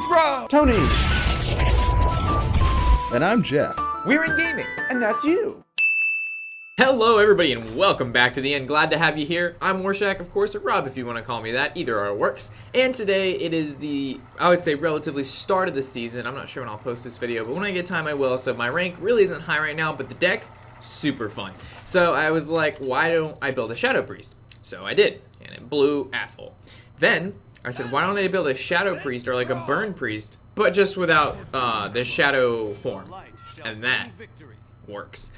It's Rob! Tony! And I'm Jeff. We're in gaming. And that's you. Hello everybody and welcome back to the end. Glad to have you here. I'm Warshack, of course, or Rob if you want to call me that. Either or works. And today it is the, I would say, relatively start of the season. I'm not sure when I'll post this video, but when I get time I will. So my rank really isn't high right now, but the deck, super fun. So I was like, why don't I build a Shadow Priest? So I did, and it blew asshole. Then I said, why don't I build a Shadow Priest or like a Burn Priest, but just without the Shadow form? And that works.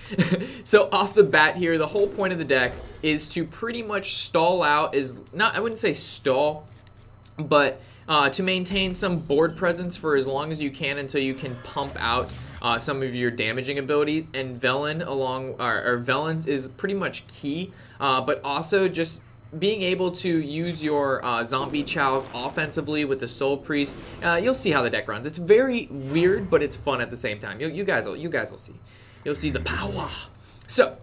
So off the bat here, the whole point of the deck is to pretty much stall out, I wouldn't say stall, but to maintain some board presence for as long as you can until you can pump out some of your damaging abilities. And Velen's is pretty much key, but also just being able to use your zombie chows offensively with the Soul Priest. You'll see how the deck runs. It's very weird, but it's fun at the same time. You guys will see. You'll see the power. So,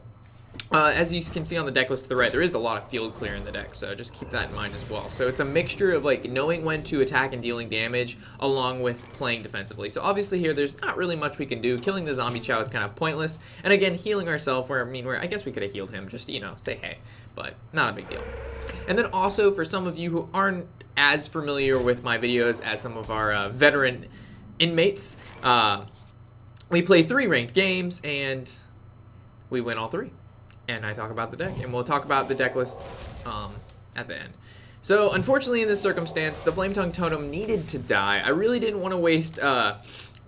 as you can see on the deck list to the right, there is a lot of field clear in the deck, so just keep that in mind as well. So it's a mixture of like knowing when to attack and dealing damage, along with playing defensively. So obviously here, there's not really much we can do. Killing the zombie chow is kind of pointless, and again, healing ourselves. Where I guess we could have healed him, just say hey, but not a big deal. And then also for some of you who aren't as familiar with my videos as some of our veteran inmates, we play 3 ranked games, and we win all 3. And I talk about the deck, and we'll talk about the deck list at the end. So, unfortunately, in this circumstance, the Flame Tongue Totem needed to die. I really didn't want to waste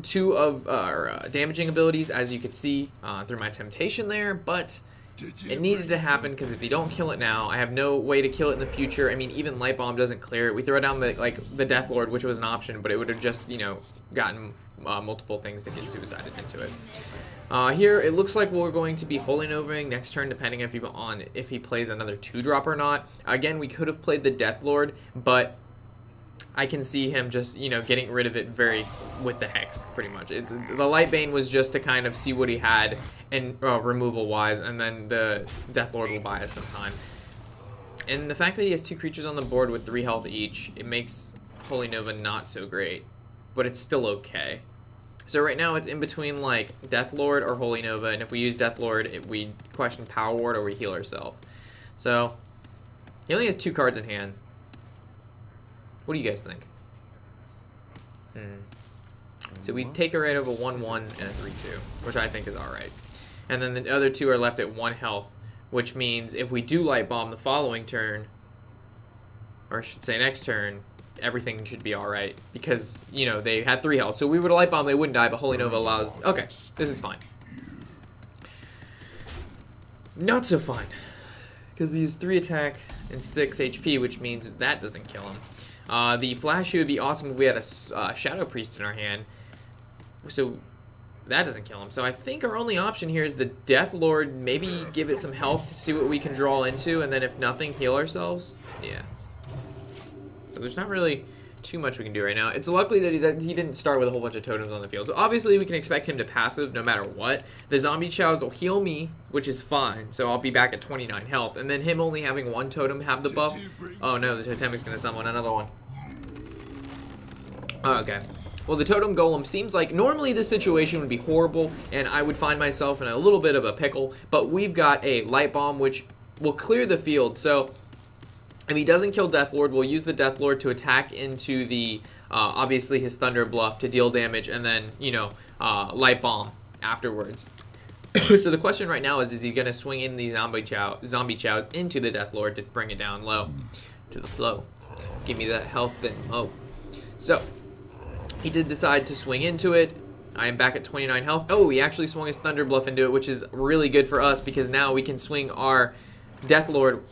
2 of our damaging abilities, as you could see through my temptation there, but it needed to happen, because if you don't kill it now, I have no way to kill it in the future. I mean, even Light Bomb doesn't clear it. We throw down the Death Lord, which was an option, but it would have just, gotten multiple things to get suicided into it. Here, it looks like we're going to be Holy Novaing next turn, depending if he plays another 2-drop or not. Again, we could have played the Death Lord, but I can see him just, getting rid of it with the Hex, pretty much. The Lightbane was just to kind of see what he had and removal-wise, and then the Death Lord will buy us some time. And the fact that he has 2 creatures on the board with 3 health each, it makes Holy Nova not so great, but it's still okay. So right now it's in between like Death Lord or Holy Nova, and if we use Death Lord, we question Power Ward or we heal ourselves. So he only has 2 cards in hand. What do you guys think? So we take a rate of a 1/1 and a 3/2, which I think is alright. And then the other 2 are left at 1 health, which means if we do Light Bomb the following turn, or I should say next turn, everything should be alright, because, they had 3 health. So we would Light Bomb, they wouldn't die, but Holy Nova allows... Okay, this is fine. Not so fine, because he's 3 attack and 6 HP, which means that doesn't kill him. The Flash would be awesome if we had a Shadow Priest in our hand, so that doesn't kill him. So I think our only option here is the Death Lord, maybe give it some health, see what we can draw into, and then if nothing, heal ourselves. Yeah. So there's not really too much we can do right now. It's lucky that he didn't start with a whole bunch of totems on the field. So obviously we can expect him to passive no matter what. The zombie chows will heal me, which is fine. So I'll be back at 29 health. And then him only having 1 totem have the buff. Oh no, the totemic's going to summon another one. Oh, okay. Well, the totem golem seems like normally this situation would be horrible and I would find myself in a little bit of a pickle. But we've got a Light Bomb which will clear the field. So if he doesn't kill Death Lord, we'll use the Death Lord to attack into the, obviously his Thunder Bluff to deal damage, and then, Light Bomb afterwards. So the question right now is he going to swing in the Zombie Chow into the Death Lord to bring it down low to the flow? Give me that health then. Oh. So, he did decide to swing into it. I am back at 29 health. Oh, he actually swung his Thunder Bluff into it, which is really good for us because now we can swing our Death Lord...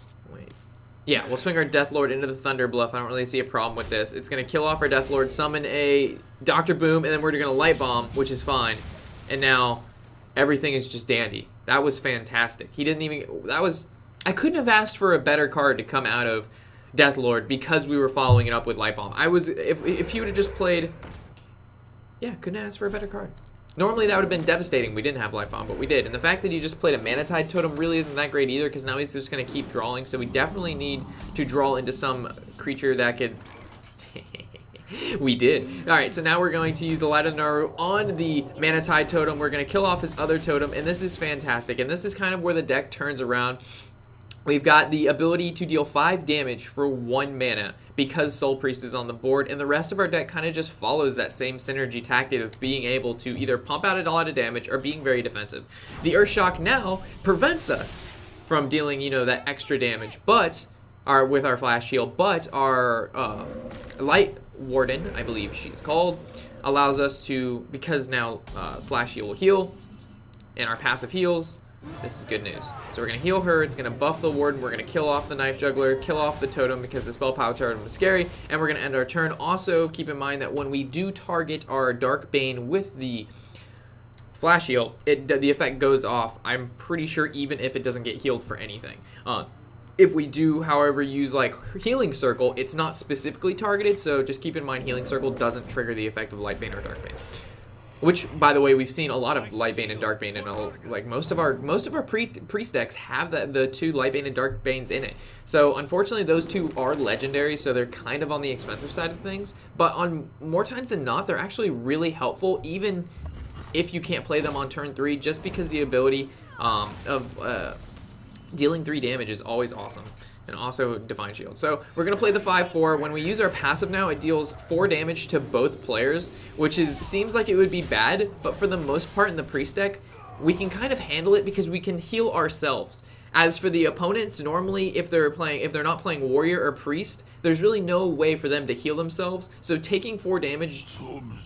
Yeah, we'll swing our Death Lord into the Thunder Bluff. I don't really see a problem with this. It's going to kill off our Death Lord, summon a Dr. Boom, and then we're going to Light Bomb, which is fine. And now everything is just dandy. That was fantastic. He didn't even... I couldn't have asked for a better card to come out of Death Lord because we were following it up with Light Bomb. If he would have just played... Yeah, couldn't ask for a better card. Normally that would have been devastating. We didn't have Light Bomb, but we did. And the fact that he just played a Mana Tide Totem really isn't that great either, because now he's just going to keep drawing. So we definitely need to draw into some creature that could We did. Alright, so now we're going to use the Light of Naru on the Mana Tide totem. We're going to kill off his other totem, and this is fantastic. And this is kind of where the deck turns around. We've got the ability to deal 5 damage for 1 mana because Soul Priest is on the board, and the rest of our deck kind of just follows that same synergy tactic of being able to either pump out a lot of damage or being very defensive. The Earthshock now prevents us from dealing, you know, that extra damage, but with our Flash Heal, but our Light Warden, I believe she's called, allows us to, because now Flash Heal will heal, and our passive heals. This is good news. So we're going to heal her, it's going to buff the Warden, we're going to kill off the Knife Juggler, kill off the Totem because the Spell Power Totem is scary, and we're going to end our turn. Also, keep in mind that when we do target our Dark Bane with the Flash Heal, the effect goes off, I'm pretty sure, even if it doesn't get healed for anything. If we do, however, use like Healing Circle, it's not specifically targeted, so just keep in mind Healing Circle doesn't trigger the effect of Light Bane or Dark Bane. Which, by the way, we've seen a lot of Light Bane and Dark Bane, and like most of our priest decks have the 2 Light Bane and Dark Banes in it. So unfortunately, those 2 are legendary, so they're kind of on the expensive side of things. But on more times than not, they're actually really helpful, even if you can't play them on turn 3, just because the ability of dealing 3 damage is always awesome. And also Divine Shield. So we're going to play the 5-4. When we use our passive now, it deals 4 damage to both players, which seems like it would be bad, but for the most part in the priest deck, we can kind of handle it because we can heal ourselves. As for the opponents, normally if they're not playing warrior or priest, there's really no way for them to heal themselves. So taking 4 damage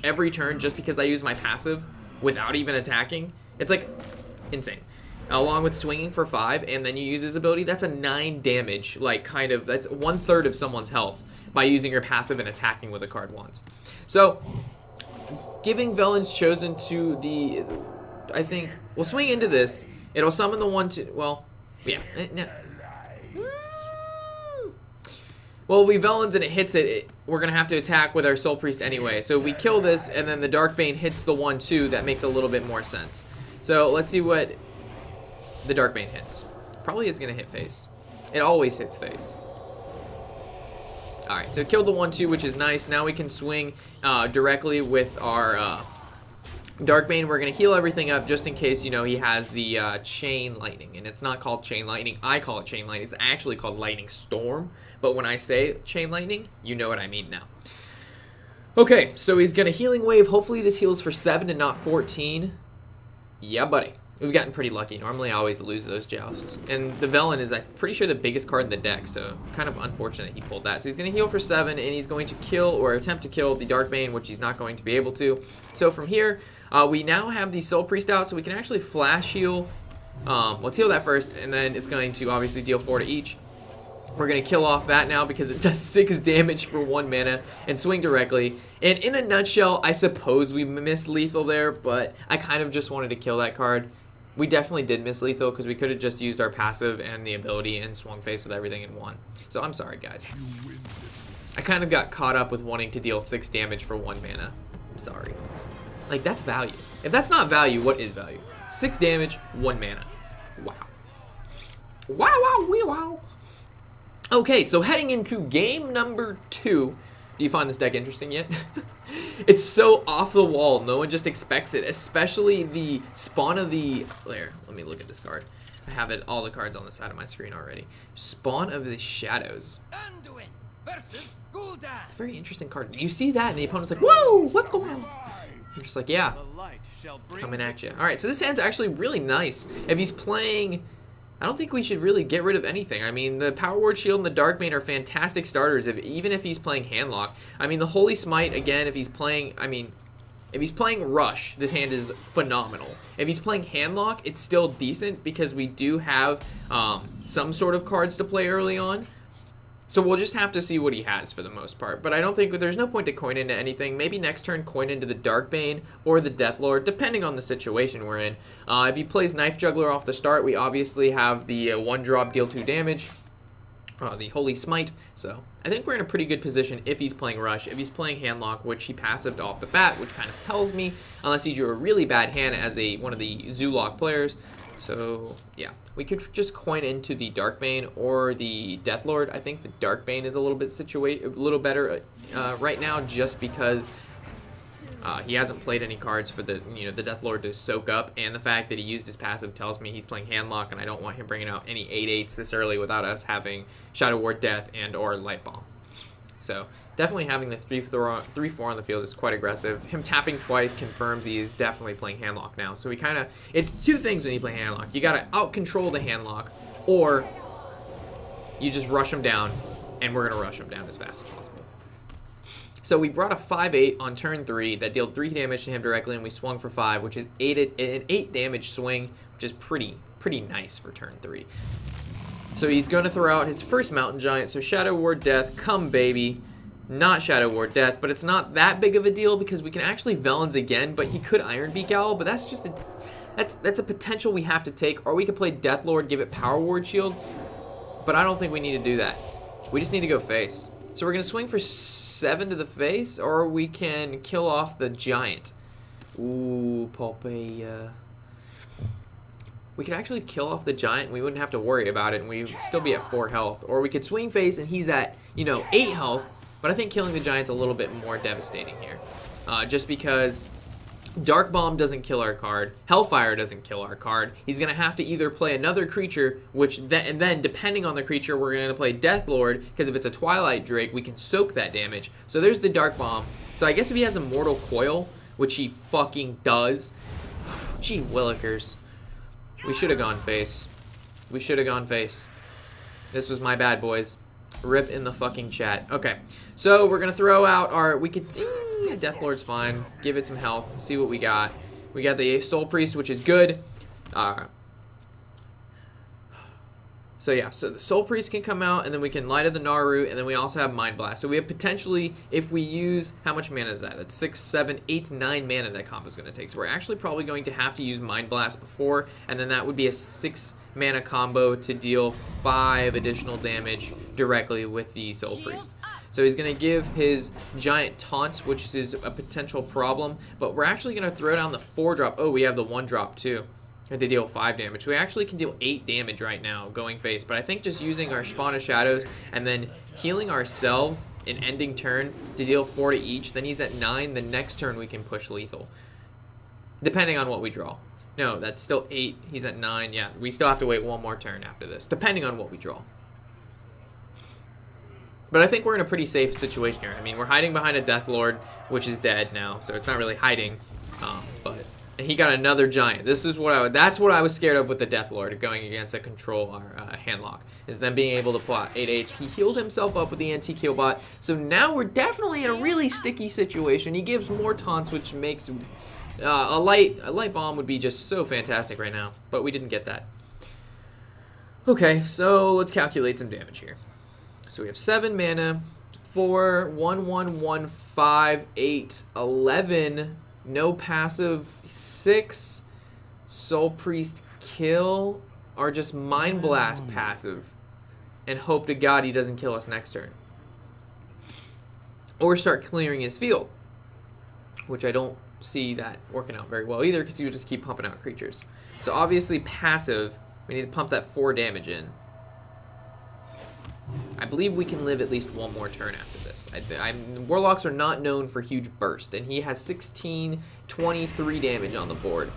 every turn just because I use my passive without even attacking, it's like insane. Along with swinging for 5, and then you use his ability, that's a 9 damage, like kind of, that's 1/3 of someone's health by using your passive and attacking with a card once. So, giving Velen's Chosen to the, I think, we'll swing into this, it'll summon the 1/2, well, yeah. Well, we Velen's and it hits it, we're going to have to attack with our Soul Priest anyway. So if we kill this, and then the Dark Bane hits the 1/2, that makes a little bit more sense. So let's see what the Dark Bane hits. Probably it's going to hit face. It always hits face. Alright, so killed the 1/2, which is nice. Now we can swing directly with our Dark Bane. We're going to heal everything up just in case, you know, he has the Chain Lightning. And it's not called Chain Lightning. I call it Chain Lightning. It's actually called Lightning Storm. But when I say Chain Lightning, you know what I mean now. Okay, so he's going to Healing Wave. Hopefully this heals for 7 and not 14. Yeah, buddy. We've gotten pretty lucky. Normally I always lose those jousts. And the Velen is, I'm pretty sure, the biggest card in the deck, so it's kind of unfortunate he pulled that. So he's going to heal for 7, and he's going to kill, or attempt to kill, the Dark Bane, which he's not going to be able to. So from here, we now have the Soul Priest out, so we can actually Flash Heal. Let's heal that first, and then it's going to obviously deal 4 to each. We're going to kill off that now because it does 6 damage for 1 mana and swing directly. And in a nutshell, I suppose we missed lethal there, but I kind of just wanted to kill that card. We definitely did miss lethal because we could have just used our passive and the ability and swung face with everything in 1. So I'm sorry, guys. I kind of got caught up with wanting to deal 6 damage for 1 mana. I'm sorry. Like, that's value. If that's not value, what is value? 6 damage, 1 mana. Wow. Wow, wow, wee, wow. Okay, so heading into game number 2. Do you find this deck interesting yet? It's so off the wall. No one just expects it, especially the spawn of the... There, let me look at this card. I have all the cards on the side of my screen already. Spawn of the Shadows. It's a very interesting card. You see that, and the opponent's like, whoa, what's going on? You're just like, yeah, coming at you. All right, so this hand's actually really nice. If he's playing... I don't think we should really get rid of anything. I mean, the Power Ward Shield and the Dark Bane are fantastic starters, even if he's playing Handlock. I mean, the Holy Smite, again, if he's playing, if he's playing Rush, this hand is phenomenal. If he's playing Handlock, it's still decent because we do have some sort of cards to play early on. So we'll just have to see what he has for the most part. But I don't think there's no point to coin into anything. Maybe next turn coin into the Dark Bane or the Death Lord, depending on the situation we're in. If he plays Knife Juggler off the start, we obviously have the 1-drop deal 2 damage, the Holy Smite. So I think we're in a pretty good position if he's playing Rush. If he's playing Handlock, which he passived off the bat, which kind of tells me, unless he drew a really bad hand as one of the Zoolock players. So, yeah, we could just coin into the Dark Bane or the Death Lord. I think the Dark Bane is a little bit better right now, just because he hasn't played any cards for the the Death Lord to soak up, and the fact that he used his passive tells me he's playing Handlock, and I don't want him bringing out any 8/8s this early without us having Shadow Ward Death and or Light Bomb. So definitely having the 3/4 on the field is quite aggressive. Him tapping twice confirms he is definitely playing Handlock now. So it's two things when you play Handlock. You gotta out control the Handlock, or you just rush him down, and we're gonna rush him down as fast as possible. So we brought a 5/8 on turn 3 that dealt 3 damage to him directly, and we swung for 5, which is an 8 damage swing, which is pretty nice for turn 3. So he's going to throw out his first Mountain Giant. So Shadow Ward Death, come baby. Not Shadow Ward Death, but it's not that big of a deal because we can actually Velens again, but he could Iron Beak Owl, but that's just that's a potential we have to take, or we could play Death Lord, give it Power Ward Shield, but I don't think we need to do that. We just need to go face. So we're going to swing for 7 to the face, or we can kill off the Giant. Ooh, Popeye. We could actually kill off the Giant, and we wouldn't have to worry about it, and we'd still be at 4 health. Or we could swing face, and he's at, 8 health, but I think killing the Giant's a little bit more devastating here. Just because Dark Bomb doesn't kill our card, Hellfire doesn't kill our card. He's going to have to either play another creature, and then depending on the creature, we're going to play Death Lord, because if it's a Twilight Drake, we can soak that damage. So there's the Dark Bomb. So I guess if he has a Mortal Coil, which he fucking does, gee willikers. We should have gone face. We should have gone face. This was my bad, boys. Rip in the fucking chat. Okay, so we're going to throw out our... Death Lord's fine. Give it some health. See what we got. We got the Soul Priest, which is good. So yeah, so the Soul Priest can come out, and then we can Light of the Naru, and then we also have Mind Blast. So we have potentially, if we use, how much mana is that? That's 6, 7, 8, 9 mana that combo is going to take. So we're actually probably going to have to use Mind Blast before, and then that would be a 6 mana combo to deal 5 additional damage directly with the Soul Priest. So he's going to give his Giant Taunts, which is a potential problem, but we're actually going to throw down the 4-drop. Oh, we have the 1-drop too. To deal 5 damage. We actually can deal 8 damage right now going face, but I think just using our Spawn of Shadows and then healing ourselves in ending turn to deal 4 to each, then he's at 9. The next turn we can push lethal, depending on what we draw. No, that's still 8. He's at 9. Yeah, we still have to wait one more turn after this, depending on what we draw. But I think we're in a pretty safe situation here. I mean, we're hiding behind a Death Lord, which is dead now, so it's not really hiding, but... And he got another Giant. This is that's what I was scared of with the Death Lord going against a control or Handlock, is them being able to plot 8/8. He healed himself up with the Antique Heal Bot, so now we're definitely in a really sticky situation. He gives more taunts, which makes a light bomb would be just so fantastic right now, but we didn't get that. Okay, so let's calculate some damage here. So we have 7 mana, 4, 1, 1, 1, 5, 8, 11. No passive, 6, Soul Priest kill, or just Mind Blast passive, and hope to God he doesn't kill us next turn. Or start clearing his field, which I don't see that working out very well either, because he would just keep pumping out creatures. So obviously passive, we need to pump that 4 damage in. I believe we can live at least one more turn after this. Warlocks are not known for huge burst, and he has 16, 23 damage on the board.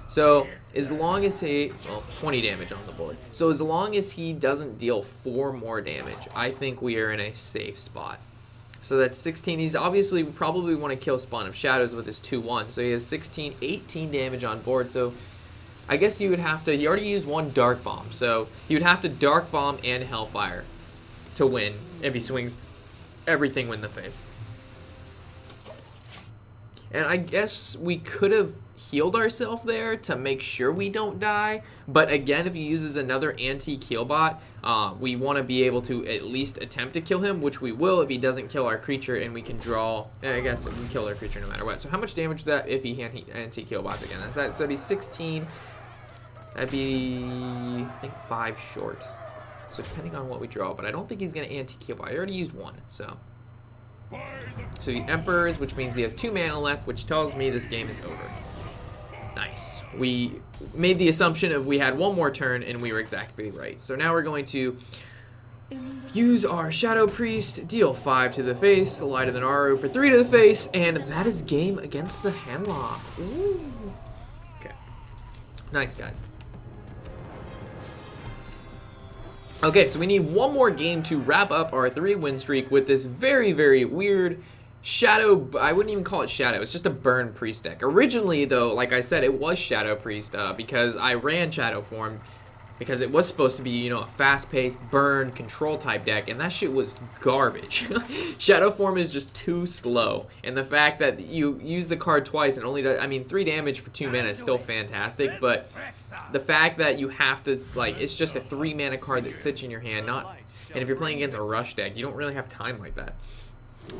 So as long as he, well, 20 damage on the board. So as long as he doesn't deal 4 more damage, I think we are in a safe spot. So that's 16. He's obviously probably want to kill Spawn of Shadows with his 2/1. So he has 16, 18 damage on board. So I guess you would have to, he already used 1 Dark Bomb. So you would have to Dark Bomb and Hellfire to win if he swings everything in the face. And I guess we could have healed ourselves there to make sure we don't die, but again, if he uses another Antique Heal Bot, we want to be able to at least attempt to kill him, which we will if he doesn't kill our creature, and we can draw, I guess we can kill our creature no matter what. So how much damage is that if he Antique Heal Bots again? So that'd be 16, that'd be, I think 5 short. So depending on what we draw, but I don't think he's going to Antique Heal Bot. I already used 1, so. So he Emperors, which means he has 2 mana left, which tells me this game is over. Nice. We made the assumption of we had 1 more turn, and we were exactly right. So now we're going to use our Shadow Priest, deal 5 to the face, Light of the Naru for 3 to the face, and that is game against the Hemlock. Ooh. Okay. Nice, guys. Okay, so we need one more game to wrap up our 3-win streak with this very, very weird Shadow. I wouldn't even call it Shadow. It's just a Burn Priest deck. Originally, though, like I said, it was Shadow Priest because I ran Shadow Form because it was supposed to be, you know, a fast-paced burn control type deck, and that shit was garbage. Shadow Form is just too slow, and the fact that you use the card twice and only does, I mean, 3 damage for 2 mana is still fantastic, but the fact that you have to, like, it's just a 3 mana card that sits in your hand, and if you're playing against a rush deck, you don't really have time like that.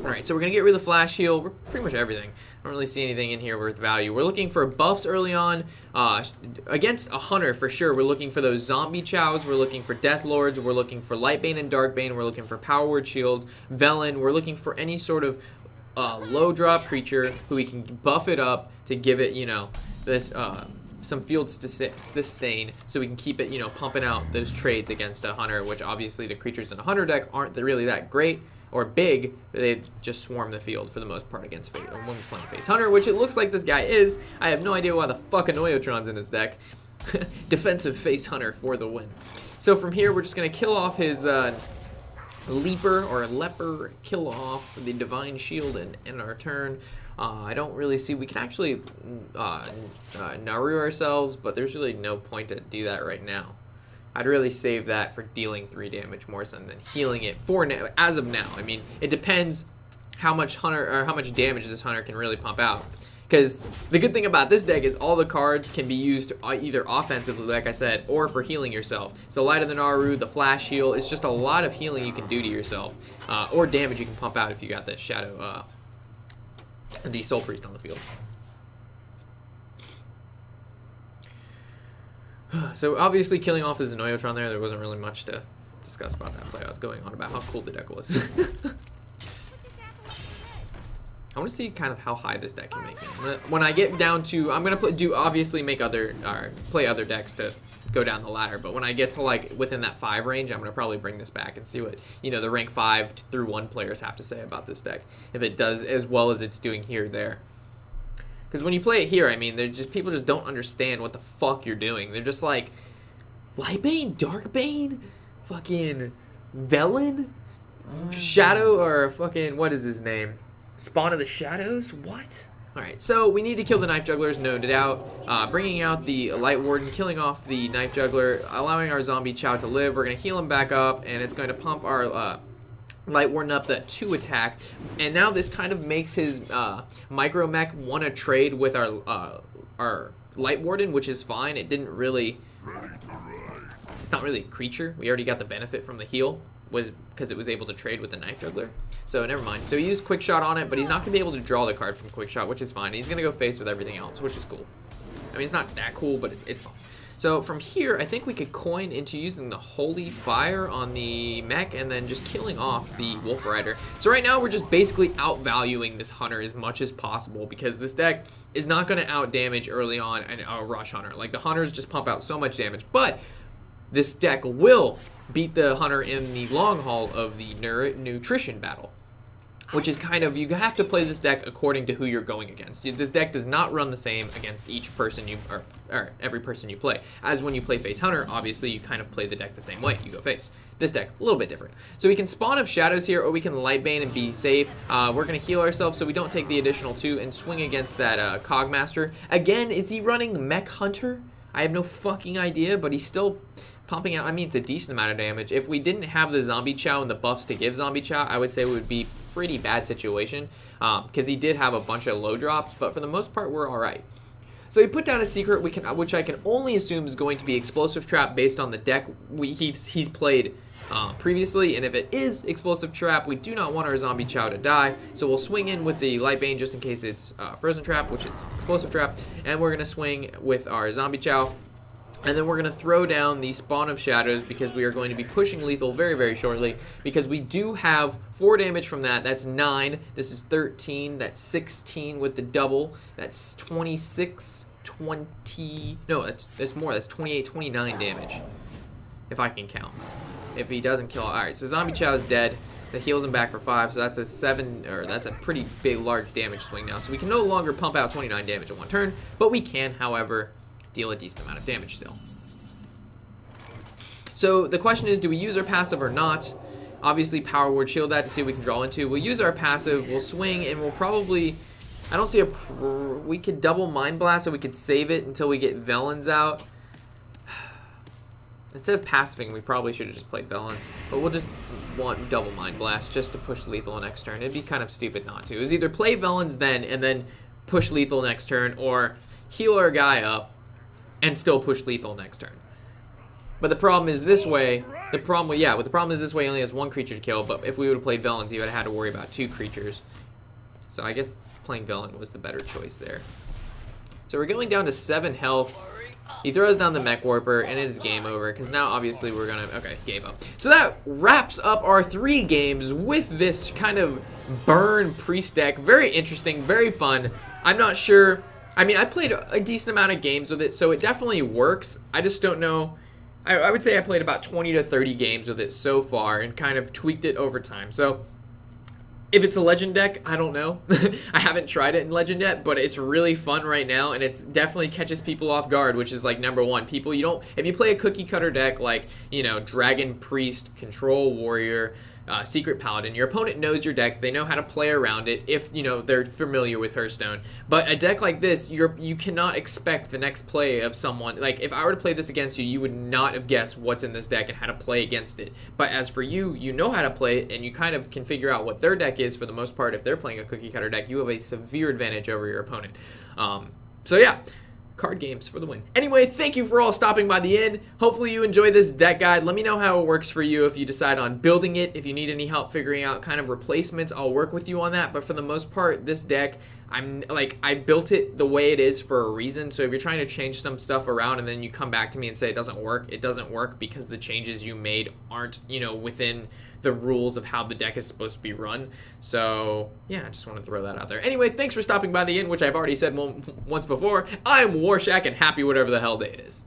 Alright, so we're going to get rid of the Flash Heal, we're pretty much everything. I don't really see anything in here worth value. We're looking for buffs early on, against a Hunter for sure. We're looking for those Zombie Chows, we're looking for Death Lords, we're looking for Lightbane and Darkbane, we're looking for Power Word Shield, Velen, we're looking for any sort of low drop creature who we can buff it up to give it, you know, this some field sustain so we can keep it, you know, pumping out those trades against a Hunter, which obviously the creatures in a Hunter deck aren't really that great or big. They just swarm the field for the most part against Face, when playing Face Hunter, which it looks like this guy is. I have no idea why the fuck Annoyotron's in his deck. Defensive Face Hunter for the win. So from here, we're just going to kill off his Leaper or Leper, kill off the Divine Shield and end our turn. I don't really see, we can actually Naru ourselves, but there's really no point to do that right now. I'd really save that for dealing 3 damage more so than healing it for now, as of now. I mean, it depends how much Hunter or how much damage this Hunter can really pump out. Because the good thing about this deck is all the cards can be used either offensively, like I said, or for healing yourself. So Light of the Naru, the Flash Heal, it's just a lot of healing you can do to yourself, or damage you can pump out if you got that Shadow, the Soul Priest on the field. So obviously killing off his Annoyotron there wasn't really much to discuss about that play. I was going on about how cool the deck was. I want to see kind of how high this deck can make me. When I get down to, I'm gonna obviously make play other decks to go down the ladder. But when I get to like within that 5 range, I'm gonna probably bring this back and see what, you know, the rank 5 through 1 players have to say about this deck. If it does as well as it's doing here or there. Because when you play it here, I mean, people just don't understand what the fuck you're doing. They're just like, Lightbane, Darkbane, fucking Velen, Shadow, or fucking, what is his name? Spawn of the Shadows? What? Alright, so we need to kill the Knife Jugglers, no doubt. Bringing out the Light Warden, killing off the Knife Juggler, allowing our Zombie Chow to live. We're going to heal him back up, and it's going to pump our Light Warden up that 2 attack, and now this kind of makes his Micro Mech want to trade with our Light Warden, which is fine. It didn't really, it's not really a creature. We already got the benefit from the heal because it was able to trade with the Knife Juggler. So never mind. So he used Quick Shot on it, but he's not going to be able to draw the card from Quick Shot, which is fine. He's going to go face with everything else, which is cool. I mean, it's not that cool, but it's fine. So from here, I think we could coin into using the Holy Fire on the mech and then just killing off the Wolf Rider. So right now, we're just basically outvaluing this Hunter as much as possible because this deck is not going to out damage early on a Rush Hunter. Like, the Hunters just pump out so much damage, but this deck will beat the Hunter in the long haul of the nutrition battle. Which is kind of, you have to play this deck according to who you're going against. This deck does not run the same against each person or every person you play. As when you play Face Hunter, obviously you kind of play the deck the same way. You go face. This deck, a little bit different. So we can spawn up Shadows here, or we can Lightbane and be safe. We're going to heal ourselves so we don't take the additional 2 and swing against that Cogmaster. Again, is he running Mech Hunter? I have no fucking idea, but he's still pumping out. I mean, it's a decent amount of damage. If we didn't have the Zombie Chow and the buffs to give Zombie Chow, I would say it would be pretty bad situation because he did have a bunch of low drops, but for the most part, we're all right. So he put down a secret, which I can only assume is going to be Explosive Trap based on the deck he's played previously, and if it is Explosive Trap, we do not want our Zombie Chow to die, so we'll swing in with the Lightbane just in case it's Frozen Trap, which is Explosive Trap, and we're going to swing with our Zombie Chow. And then we're going to throw down the Spawn of Shadows because we are going to be pushing lethal very, very shortly because we do have 4 damage from that. That's 9. This is 13. That's 16 with the double. That's 26, 20. No, that's more. That's 28, 29 damage if I can count. if he doesn't kill. All right, so Zombie Chow is dead. That heals him back for 5, so that's a 7, or that's a pretty big, large damage swing now. So we can no longer pump out 29 damage in one turn, but we can, however, deal a decent amount of damage still. So the question is, do we use our passive or not? Obviously, Power Word shield that to see what we can draw into. We'll use our passive, we'll swing, and we'll probably... I don't see we could double Mind Blast, so we could save it until we get Velens out. Instead of passiving, we probably should have just played Velens. But we'll just want double Mind Blast just to push lethal next turn. It'd be kind of stupid not to. It was either play Velens then and then push lethal next turn, or heal our guy up and still push lethal next turn. But the problem is this way, the problem is this way he only has 1 creature to kill, but if we would have played Velens, he would have had to worry about 2 creatures. So I guess playing Velen was the better choice there. So we're going down to 7 health. He throws down the Mech Warper, and it is game over, because now obviously we're going to... Okay, gave up. So that wraps up our 3 games with this kind of burn priest deck. Very interesting, very fun. I'm not sure... I mean, I played a decent amount of games with it, so it definitely works. I just don't know... I would say I played about 20 to 30 games with it so far and kind of tweaked it over time. So if it's a Legend deck, I don't know. I haven't tried it in Legend yet, but it's really fun right now, and it definitely catches people off guard, which is like number one. People, if you play a cookie cutter deck like, Dragon Priest, Control Warrior, Secret Paladin, your opponent knows your deck. They know how to play around it if, they're familiar with Hearthstone. But a deck like this, you cannot expect the next play of someone. Like, if I were to play this against you, you would not have guessed what's in this deck and how to play against it. But as for you, you know how to play it, and you kind of can figure out what their deck is for the most part. If they're playing a cookie cutter deck, you have a severe advantage over your opponent. So yeah. Card games for the win. Anyway, thank you for all stopping by the end. Hopefully you enjoy this deck guide. Let me know how it works for you if you decide on building it. If you need any help figuring out kind of replacements, I'll work with you on that. But for the most part, this deck, I built it the way it is for a reason. So if you're trying to change some stuff around and then you come back to me and say it doesn't work because the changes you made aren't, within the rules of how the deck is supposed to be run. So yeah, I just wanted to throw that out there. Anyway, thanks for stopping by the end, which I've already said once before. I'm Warshack, and happy whatever the hell day it is.